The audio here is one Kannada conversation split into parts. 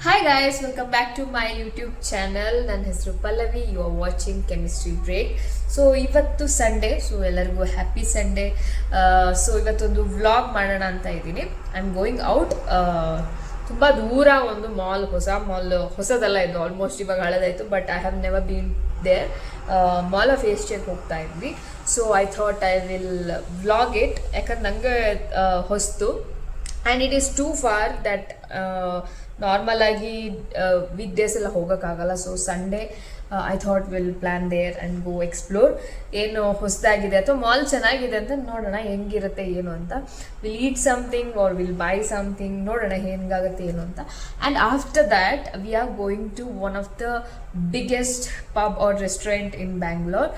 Hi guys, welcome back to my YouTube channel. ನನ್ನ ಹೆಸರು Pallavi. You are watching chemistry break. So ಇವತ್ತು ಸಂಡೇ, ಸೊ ಎಲ್ಲರಿಗೂ ಹ್ಯಾಪಿ ಸಂಡೇ. ಸೊ ಇವತ್ತೊಂದು ವ್ಲಾಗ್ ಮಾಡೋಣ ಅಂತ ಇದ್ದೀನಿ. I am going out. ತುಂಬ ದೂರ ಒಂದು ಮಾಲ್, ಹೊಸ ಮಾಲ್, ಹೊಸದಲ್ಲ ಇದು, ಆಲ್ಮೋಸ್ಟ್ ಇವಾಗ ಹಳದಾಯಿತು, but I have never been there. Mall of ಏಷ್ಯಾಗೆ ಹೋಗ್ತಾ ಇದ್ವಿ. So I thought I will vlog it, ಯಾಕಂದ್ರೆ ನನಗೆ ಹೊಸ್ತು. And it is too far that normal ಆಗಿ ವೀಕ್ ಡೇಸ್ ಎಲ್ಲ ಹೋಗೋಕ್ಕಾಗಲ್ಲ. So Sunday I thought will plan there and go explore. ಏನು ಹೊಸದಾಗಿದೆ ಅಥವಾ ಮಾಲ್ ಚೆನ್ನಾಗಿದೆ ಅಂತ ನೋಡೋಣ, ಹೆಂಗಿರುತ್ತೆ ಏನು ಅಂತ. Will eat something or will buy something, ನೋಡೋಣ ಹೆಂಗಾಗುತ್ತೆ ಏನು ಅಂತ. And after that we are going to one of the biggest pub or restaurant in Bangalore.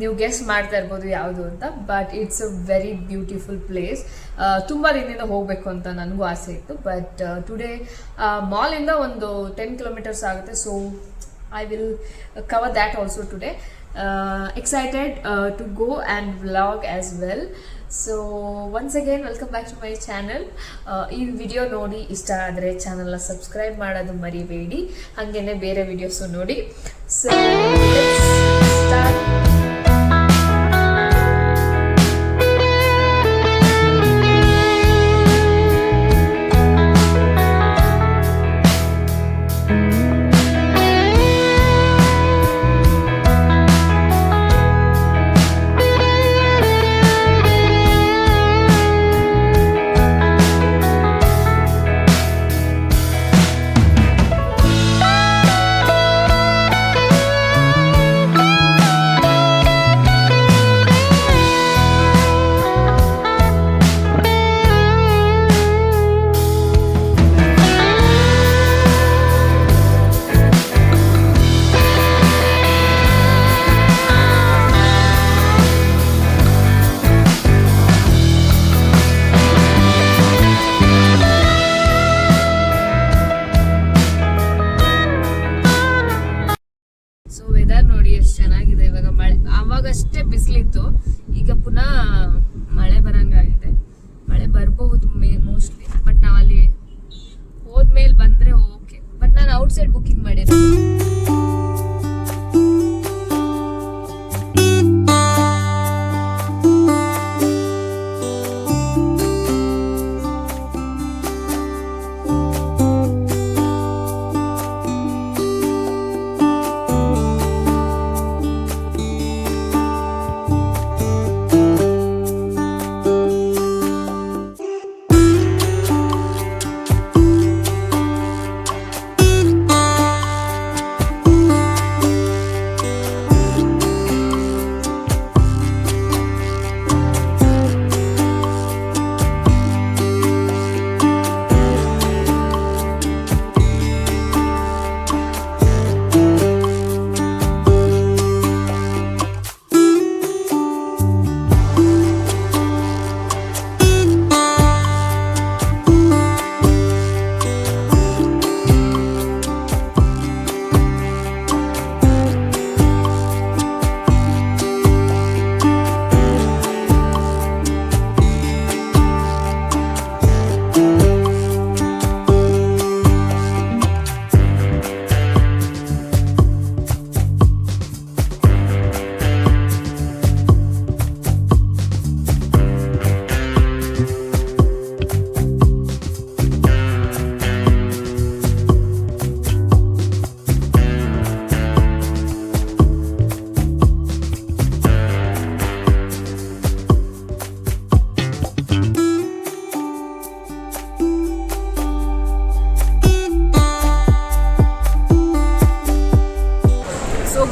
ನೀವು ಗೆಸ್ ಮಾಡ್ತಾ ಇರ್ಬೋದು ಯಾವುದು ಅಂತ, but it's a very beautiful place. ತುಂಬ ದಿನದಿಂದ ಹೋಗಬೇಕು ಅಂತ ನನಗೂ ಆಸೆ ಇತ್ತು, ಬಟ್ ಟುಡೇ ಮಾಲಿಂದ ಒಂದು 10 kilometers ಆಗುತ್ತೆ. So I will cover that also today. Excited to go and vlog as well. So once again welcome back to my channel. ಈ ವಿಡಿಯೋ ನೋಡಿ ಇಷ್ಟ ಆದರೆ ಚಾನಲ್ನ ಸಬ್ಸ್ಕ್ರೈಬ್ ಮಾಡೋದು ಮರಿಬೇಡಿ, ಹಾಗೇನೆ ಬೇರೆ ವಿಡಿಯೋಸು ನೋಡಿ. So let's start. ಅವಾಗಷ್ಟೇ ಬಿಸಿಲಿತ್ತು, ಈಗ ಪುನಃ ಮಳೆ ಬರಂಗಾಗಿದೆ. ಮಳೆ ಬರಬಹುದು ಮೋಸ್ಟ್ಲಿ, ಬಟ್ ನಾವು ಅಲ್ಲಿ ಹೋದ್ಮೇಲೆ ಬಂದರೆ ಓಕೆ. ಬಟ್ ನಾನು ಔಟ್ಸೈಡ್ ಬುಕ್ಕಿಂಗ್ ಮಾಡಿರೋದು.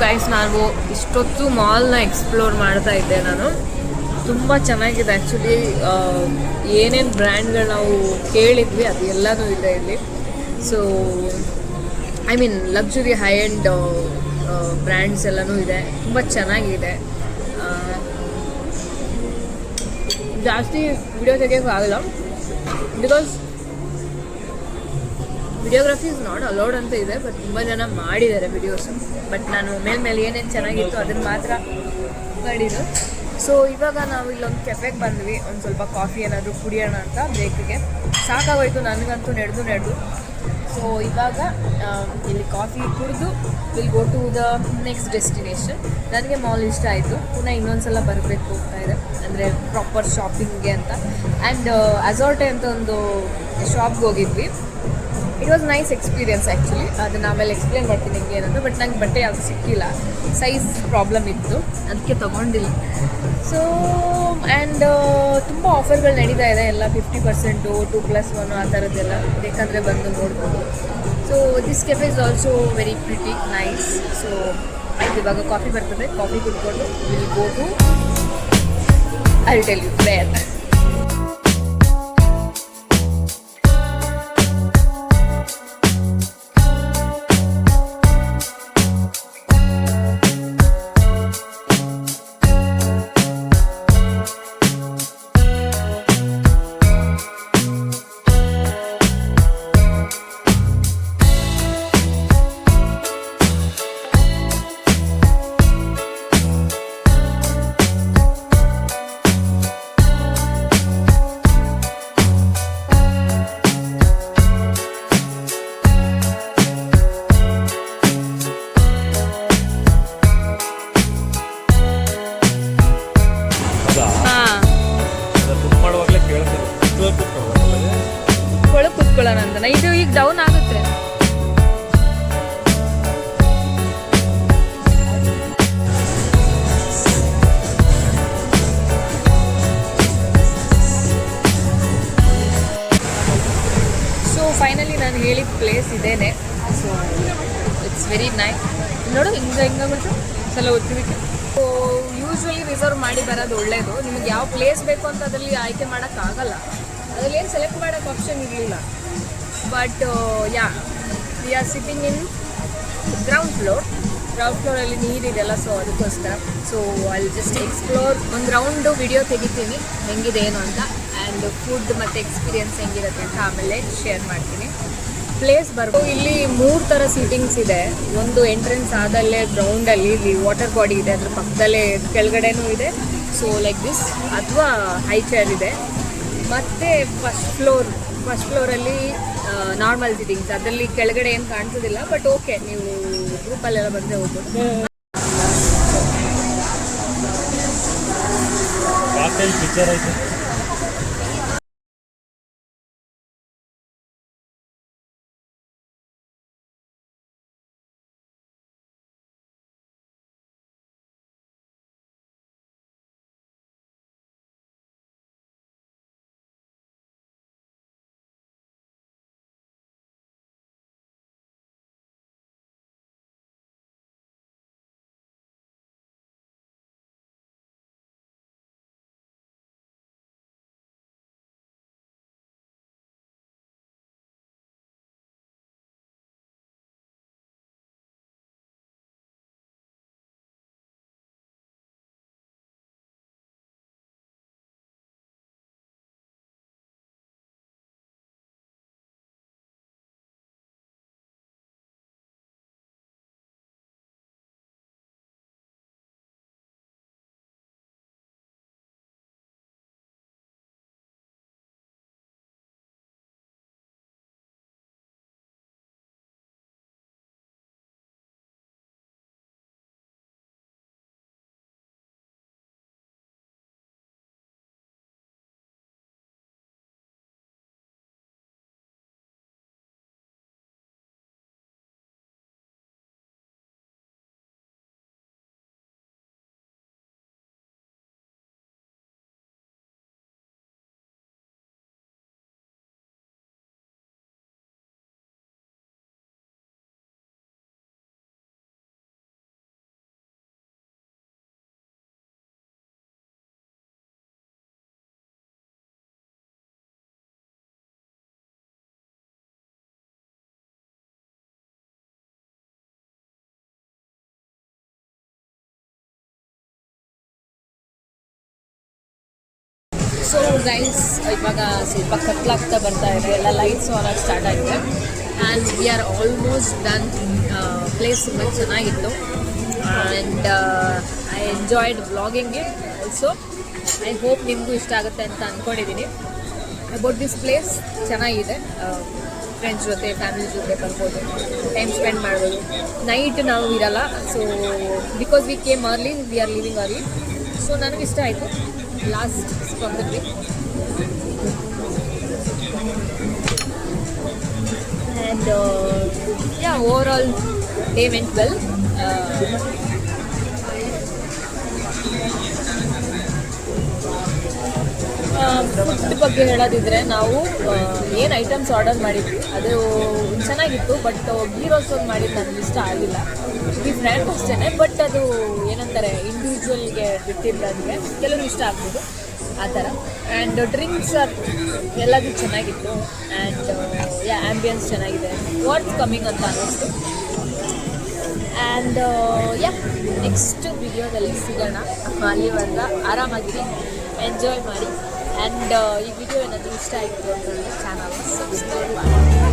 ಗೈಸ್, ನಾನು ಇಷ್ಟೊತ್ತು ಮಾಲ್ನ ಎಕ್ಸ್ಪ್ಲೋರ್ ಮಾಡ್ತಾ ಇದ್ದೆ. ನಾನು ತುಂಬ ಚೆನ್ನಾಗಿದೆ ಆ್ಯಕ್ಚುಲಿ. ಏನೇನು ಬ್ರ್ಯಾಂಡ್ಗಳು ನಾವು ಕೇಳಿದ್ವಿ ಅದು ಎಲ್ಲನೂ ಇದೆ ಇಲ್ಲಿ. So I mean luxury high end brands ಎಲ್ಲನೂ ಇದೆ, ತುಂಬ ಚೆನ್ನಾಗಿದೆ. ಜಾಸ್ತಿ ವಿಡಿಯೋ ತೆಗಿಯೋಕ್ಕಾಗಲ್ಲ, because videography is not allowed ಅಂತ ಇದೆ, ಬಟ್ ತುಂಬ ಜನ ಮಾಡಿದ್ದಾರೆ ವಿಡಿಯೋಸು. ಬಟ್ ನಾನು ಮೇಲೆ ಏನೇನು ಚೆನ್ನಾಗಿತ್ತು ಅದನ್ನು ಮಾತ್ರ ಮಾಡಿದ್ದು. ಸೊ ಇವಾಗ ನಾವು ಇಲ್ಲೊಂದು ಕೆಫೆಗೆ ಬಂದ್ವಿ, ಒಂದು ಸ್ವಲ್ಪ ಕಾಫಿ ಏನಾದರೂ ಕುಡಿಯೋಣ ಅಂತ ಬ್ರೇಕಿಗೆ. ಸಾಕಾಗೋಯ್ತು ನನಗಂತೂ ನಡೆದು ಸೊ ಇವಾಗ ಇಲ್ಲಿ ಕಾಫಿ ಕುಡಿದು will go to the next destination. ನನಗೆ ಮಾಲ್ ಇಷ್ಟ ಆಯಿತು, ಪುನಃ ಇನ್ನೊಂದ್ಸಲ ಬರಬೇಕು ಹೋಗ್ತಾ ಇದೆ, ಅಂದರೆ ಪ್ರಾಪರ್ ಶಾಪಿಂಗ್ಗೆ ಅಂತ. ಆ್ಯಂಡ್ ಅಜಾರ್ಟೆ ಅಂತ ಒಂದು ಶಾಪ್ಗೆ ಹೋಗಿದ್ವಿ. It was nice experience actually. ಅದನ್ನು ಆಮೇಲೆ ಎಕ್ಸ್ಪ್ಲೇನ್ ಮಾಡ್ತೀನಿ ಹೆಂಗೆ ಏನಂತ. ಬಟ್ ನಂಗೆ ಬಟ್ಟೆ ಯಾವುದು ಸಿಕ್ಕಿಲ್ಲ, ಸೈಜ್ ಪ್ರಾಬ್ಲಮ್ ಇತ್ತು, ಅದಕ್ಕೆ ತೊಗೊಂಡಿಲ್ಲ. ಸೊ ಆ್ಯಂಡ್ ತುಂಬ ಆಫರ್ಗಳು ನಡೀತಾ ಇದೆ, ಎಲ್ಲ 50%, 2+1 ಆ ಥರದ್ದೆಲ್ಲ. ಬೇಕಂದರೆ ಬಂದು ನೋಡ್ಬೋದು. So this cafe is also very pretty nice. So ಆಯ್ತು, ಇವಾಗ ಕಾಫಿ ಬರ್ತದೆ, ಕಾಫಿ ಕುಡ್ಕೊಂಡು will go to I will tell you where. ಕುತ್ಕೊಳ್ಳೋಣ ಇದು ಈಗ ಡೌನ್ ಆಗುತ್ತೆ. ಸೊ ಫೈನಲಿ ನಾನು ಹೇಳಿದ ಪ್ಲೇಸ್ ಇದೇನೆ. So it's very nice. ನೋಡು ಹಿಂಗಾಗ್ಬಿಟ್ಟು ಸಲ ಓದ್ತಿದ್ದಕ್ಕೆ. ಸೊ ಯೂಶ್ವಲಿ ರಿಸರ್ವ್ ಮಾಡಿ ಬರೋದು ಒಳ್ಳೆಯದು. ನಿಮ್ಗೆ ಯಾವ ಪ್ಲೇಸ್ ಬೇಕು ಅಂತ ಅದರಲ್ಲಿ ಆಯ್ಕೆ ಮಾಡೋಕ್ಕಾಗಲ್ಲ, ಅದರಲ್ಲಿ ಏನು ಸೆಲೆಕ್ಟ್ ಮಾಡೋಕ್ಕೆ ಆಪ್ಷನ್ ಇರಲಿಲ್ಲ. But ya we are sitting in ground ಫ್ಲೋರಲ್ಲಿ ನೀರಿದೆಲ್ಲ, ಸೊ ಅದಕ್ಕೋಸ್ಕರ. ಸೊ ಅಲ್ಲಿ ಜಸ್ಟ್ ಎಕ್ಸ್ಪ್ಲೋರ್ ಒಂದು ರೌಂಡು ವಿಡಿಯೋ ತೆಗಿತೀನಿ ಹೆಂಗಿದೆ ಏನು ಅಂತ. ಆ್ಯಂಡ್ ಫುಡ್ ಮತ್ತು ಎಕ್ಸ್ಪೀರಿಯನ್ಸ್ ಹೆಂಗಿರುತ್ತೆ ಅಂತ ಆಮೇಲೆ ಶೇರ್ ಮಾಡ್ತೀನಿ. ಪ್ಲೇಸ್ ಬರ್ಬೋದು. ಇಲ್ಲಿ 3 ಥರ ಸೀಟಿಂಗ್ಸ್ ಇದೆ. ಒಂದು ಎಂಟ್ರೆನ್ಸ್ ಆದಲ್ಲೇ ಗ್ರೌಂಡಲ್ಲಿ ಇಲ್ಲಿ ವಾಟರ್ ಬಾಡಿ ಇದೆ, ಅದ್ರ ಪಕ್ಕದಲ್ಲೇ ಕೆಳಗಡೆನೂ ಇದೆ. ಸೊ ಲೈಕ್ ದಿಸ್, ಅಥವಾ ಹೈ ಚೇರ್ ಇದೆ. ಮತ್ತು ಫಸ್ಟ್ ಫ್ಲೋರಲ್ಲಿ ನಾರ್ಮಲ್ ಸೀಟಿಂಗ್ಸ್, ಅದರಲ್ಲಿ ಕೆಳಗಡೆ ಏನು ಕಾಣಿಸೋದಿಲ್ಲ. ಬಟ್ ಓಕೆ, ನೀವು ಗ್ರೂಪಲ್ಲೆಲ್ಲ ಬಂದರೆ ಹೋಗ್ಬೋದು. ಸೊ ಗೈಸ್, ಇವಾಗ ಸ್ವಲ್ಪ ಕತ್ಲಾಗ್ತಾ ಬರ್ತಾ ಇದೆ, ಎಲ್ಲ ಲೈಟ್ಸ್ ಆನ್ ಆಗಿ ಸ್ಟಾರ್ಟ್ ಆಗಿದೆ. And we are almost done. Place ತುಂಬ ಚೆನ್ನಾಗಿತ್ತು. And I enjoyed vlogging it also. I hope ನಿಮಗೂ ಇಷ್ಟ ಆಗುತ್ತೆ ಅಂತ ಅಂದ್ಕೊಂಡಿದ್ದೀನಿ. ಅಬೌಟ್ ದಿಸ್ ಪ್ಲೇಸ್ ಚೆನ್ನಾಗಿದೆ. ಫ್ರೆಂಡ್ಸ್ ಜೊತೆ ಫ್ಯಾಮಿಲಿ ಜೊತೆ ಬರ್ಬೋದು, ಟೈಮ್ ಸ್ಪೆಂಡ್ ಮಾಡ್ಬೋದು. ನೈಟ್ ನಾವು ಇರಲ್ಲ, so because we came early, we are living early. So ನನಗಿಷ್ಟ ಆಯಿತು last from the trip. And yeah, over all day vent well. Food ಬಗ್ಗೆ ಹೇಳೋದಿದ್ರೆ ನಾವು ಏನು ಐಟಮ್ಸ್ ಆರ್ಡರ್ ಮಾಡಿದ್ವಿ ಅದು ಚೆನ್ನಾಗಿತ್ತು, ಬಟ್ ಗೀ ರೋಸ್ಟ್ ಒಂದು ಮಾಡಿದ್ದು ನನಗೆ ಇಷ್ಟ ಆಗಿಲ್ಲ. ಈ ಫ್ರ್ಯಾಂಕ್ ಅಷ್ಟೇ, ಬಟ್ ಅದು ಏನಂತಾರೆ ಇಂಡಿವಿಜುವಲ್ಗೆ ಬಿಟ್ಟಿದ್ದಕ್ಕೆ ಕೆಲವರು ಇಷ್ಟ ಆಗ್ಬೋದು ಆ ಥರ. ಆ್ಯಂಡ್ ಡ್ರಿಂಕ್ಸ್ ಎಲ್ಲದೂ ಚೆನ್ನಾಗಿತ್ತು. ಆ್ಯಂಡ್ ಯಾ, ಆ್ಯಂಬಿಯನ್ಸ್ ಚೆನ್ನಾಗಿದೆ, ವಾಟ್ಸ್ ಕಮ್ಮಿಂಗ್ ಅಂತ ಅನ್ನಿಸ್ತು. ಆ್ಯಂಡ್ ಯಾ, ನೆಕ್ಸ್ಟ್ ವಿಡಿಯೋದಲ್ಲಿ ಸಿಗೋಣ. ಅಲ್ಲಿವರೆಗೆ ಆರಾಮಾಗಿರಿ, ಎಂಜಾಯ್ ಮಾಡಿ. ಆ್ಯಂಡ್ ಈ ವಿಡಿಯೋ ಏನಾದರೂ ಇಷ್ಟ ಆಯಿತು ಅಂತಂದರೆ ಚಾನಲ್ನ ಸಬ್ಸ್ಕ್ರೈಬ್ ಮಾಡಿ.